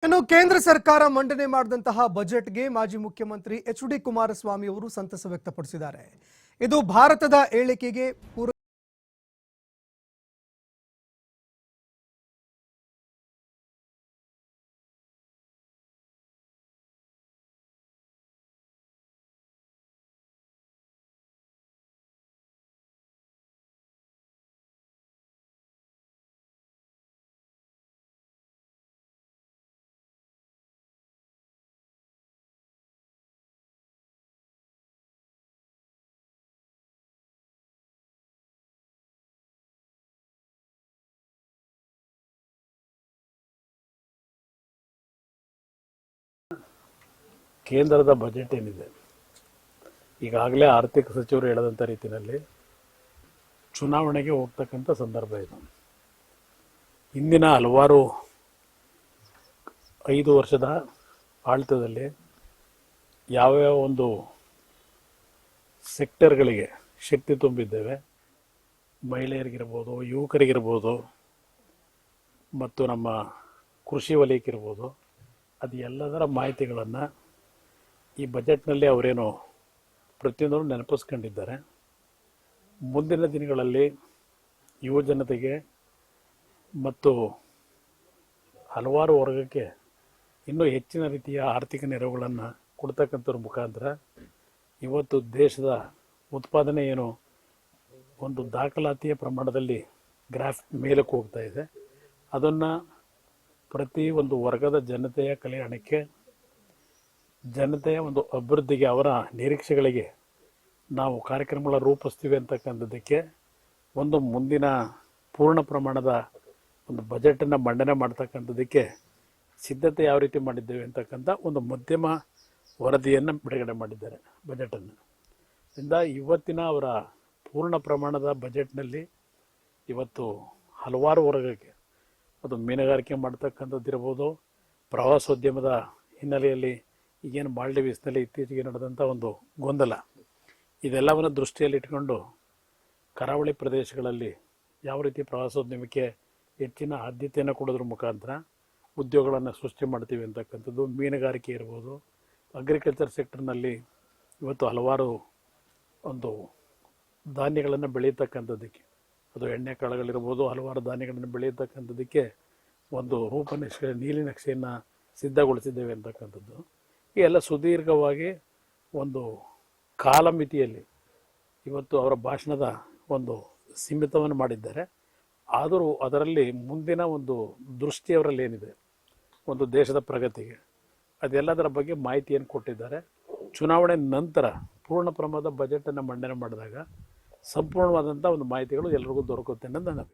ಇನ್ನು ಕೇಂದ್ರ ಸರ್ಕಾರ ಮಂಡನೆ ಮಾಡಿದಂತಹ ಬಜೆಟ್ಗೆ ಮಾಜಿ ಮುಖ್ಯಮಂತ್ರಿ ಎಚ್.ಡಿ. ಕುಮಾರಸ್ವಾಮಿ ಅವರು ಸಂತಸ ವ್ಯಕ್ತಪಡಿಸಿದ್ದಾರೆ. ಇದು ಭಾರತದ ಏಳಿಗೆಗೆ ಕೇಂದ್ರದ ಬಜೆಟ್ ಏನಿದೆ ಈಗಾಗಲೇ ಆರ್ಥಿಕ ಸಚಿವರು ಹೇಳಿದಂಥ ರೀತಿಯಲ್ಲಿ ಚುನಾವಣೆಗೆ ಹೋಗ್ತಕ್ಕಂಥ ಸಂದರ್ಭ ಇದು. ಇಂದಿನ ಹಲವಾರು 5 ವರ್ಷದ ಆಡಳಿತದಲ್ಲಿ ಯಾವ್ಯಾವ ಒಂದು ಸೆಕ್ಟರ್ಗಳಿಗೆ ಶಕ್ತಿ ತುಂಬಿದ್ದೇವೆ, ಮಹಿಳೆಯರಿಗಿರ್ಬೋದು, ಯುವಕರಿಗಿರ್ಬೋದು, ಮತ್ತು ನಮ್ಮ ಕೃಷಿ ವಲಯಕ್ಕಿರ್ಬೋದು, ಅದು ಎಲ್ಲದರ ಮಾಹಿತಿಗಳನ್ನು ಈ ಬಜೆಟ್ನಲ್ಲಿ ಅವರೇನು ಪ್ರತಿಯೊಂದನ್ನು ನೆನಪಿಸ್ಕೊಂಡಿದ್ದಾರೆ. ಮುಂದಿನ ದಿನಗಳಲ್ಲಿ ಯುವ ಜನತೆಗೆ ಮತ್ತು ಹಲವಾರು ವರ್ಗಕ್ಕೆ ಇನ್ನೂ ಹೆಚ್ಚಿನ ರೀತಿಯ ಆರ್ಥಿಕ ನೆರವುಗಳನ್ನು ಕೊಡ್ತಕ್ಕಂಥದ್ರ ಮುಖಾಂತರ ಇವತ್ತು ದೇಶದ ಉತ್ಪಾದನೆ ಏನು ಒಂದು ದಾಖಲಾತಿಯ ಪ್ರಮಾಣದಲ್ಲಿ ಗ್ರಾಫ್ ಮೇಲಕ್ಕೆ ಹೋಗ್ತಾ ಇದೆ. ಅದನ್ನು ಪ್ರತಿ ಒಂದು ವರ್ಗದ ಜನತೆಯ ಕಲ್ಯಾಣಕ್ಕೆ, ಜನತೆಯ ಒಂದು ಅಭಿವೃದ್ಧಿಗೆ, ಅವರ ನಿರೀಕ್ಷೆಗಳಿಗೆ ನಾವು ಕಾರ್ಯಕ್ರಮಗಳ ರೂಪಿಸ್ತೀವಿ ಅಂತಕ್ಕಂಥದ್ದಕ್ಕೆ ಒಂದು ಮುಂದಿನ ಪೂರ್ಣ ಪ್ರಮಾಣದ ಒಂದು ಬಜೆಟನ್ನು ಮಂಡನೆ ಮಾಡ್ತಕ್ಕಂಥದ್ದಕ್ಕೆ ಸಿದ್ಧತೆ ಯಾವ ರೀತಿ ಮಾಡಿದ್ದೇವೆ ಅಂತಕ್ಕಂಥ ಒಂದು ಮಧ್ಯಮ ವರದಿಯನ್ನು ಬಿಡುಗಡೆ ಮಾಡಿದ್ದಾರೆ ಬಜೆಟನ್ನು. ಇಂದ ಇವತ್ತಿನ ಅವರ ಪೂರ್ಣ ಪ್ರಮಾಣದ ಬಜೆಟ್ನಲ್ಲಿ ಇವತ್ತು ಹಲವಾರು ವರ್ಗಕ್ಕೆ ಅದು ಮೀನುಗಾರಿಕೆ ಮಾಡ್ತಕ್ಕಂಥದ್ದಿರ್ಬೋದು, ಪ್ರವಾಸೋದ್ಯಮದ ಹಿನ್ನೆಲೆಯಲ್ಲಿ ಈಗೇನು ಮಾಲ್ಡೀವ್ಸ್ನಲ್ಲಿ ಇತ್ತೀಚೆಗೆ ನಡೆದಂಥ ಒಂದು ಗೊಂದಲ, ಇದೆಲ್ಲವನ್ನು ದೃಷ್ಟಿಯಲ್ಲಿಟ್ಕೊಂಡು ಕರಾವಳಿ ಪ್ರದೇಶಗಳಲ್ಲಿ ಯಾವ ರೀತಿ ಪ್ರವಾಸೋದ್ಯಮಕ್ಕೆ ಹೆಚ್ಚಿನ ಆದ್ಯತೆಯನ್ನು ಕೊಡೋದ್ರ ಮುಖಾಂತರ ಉದ್ಯೋಗಗಳನ್ನು ಸೃಷ್ಟಿ ಮಾಡ್ತೀವಿ ಅಂತಕ್ಕಂಥದ್ದು. ಮೀನುಗಾರಿಕೆ ಇರ್ಬೋದು, ಅಗ್ರಿಕಲ್ಚರ್ ಸೆಕ್ಟರ್ನಲ್ಲಿ ಇವತ್ತು ಹಲವಾರು ಒಂದು ಧಾನ್ಯಗಳನ್ನು ಬೆಳೀತಕ್ಕಂಥದ್ದಕ್ಕೆ, ಅದು ಎಣ್ಣೆ ಕಾಳುಗಳಿರ್ಬೋದು, ಹಲವಾರು ಧಾನ್ಯಗಳನ್ನು ಬೆಳೆಯತಕ್ಕಂಥದ್ದಕ್ಕೆ ಒಂದು ರೂಪನಕ್ಷೆ, ನೀಲಿ ನಕ್ಷೆಯನ್ನು ಸಿದ್ಧಗೊಳಿಸಿದ್ದೇವೆ ಅಂತಕ್ಕಂಥದ್ದು. ಈ ಎಲ್ಲ ಸುದೀರ್ಘವಾಗಿ ಒಂದು ಕಾಲಮಿತಿಯಲ್ಲಿ ಇವತ್ತು ಅವರ ಭಾಷಣದ ಒಂದು ಸೀಮಿತವನ್ನು ಮಾಡಿದ್ದಾರೆ. ಆದರೂ ಅದರಲ್ಲಿ ಮುಂದಿನ ಒಂದು ದೃಷ್ಟಿ ಅವರಲ್ಲಿ ಏನಿದೆ ಒಂದು ದೇಶದ ಪ್ರಗತಿಗೆ, ಅದೆಲ್ಲದರ ಬಗ್ಗೆ ಮಾಹಿತಿಯನ್ನು ಕೊಟ್ಟಿದ್ದಾರೆ. ಚುನಾವಣೆ ನಂತರ ಪೂರ್ಣ ಪ್ರಮಾಣದ ಬಜೆಟನ್ನು ಮಂಡನೆ ಮಾಡಿದಾಗ ಸಂಪೂರ್ಣವಾದಂಥ ಒಂದು ಮಾಹಿತಿಗಳು ಎಲ್ರಿಗೂ ದೊರಕುತ್ತೆ ಅನ್ನೋದು ನನ್ನ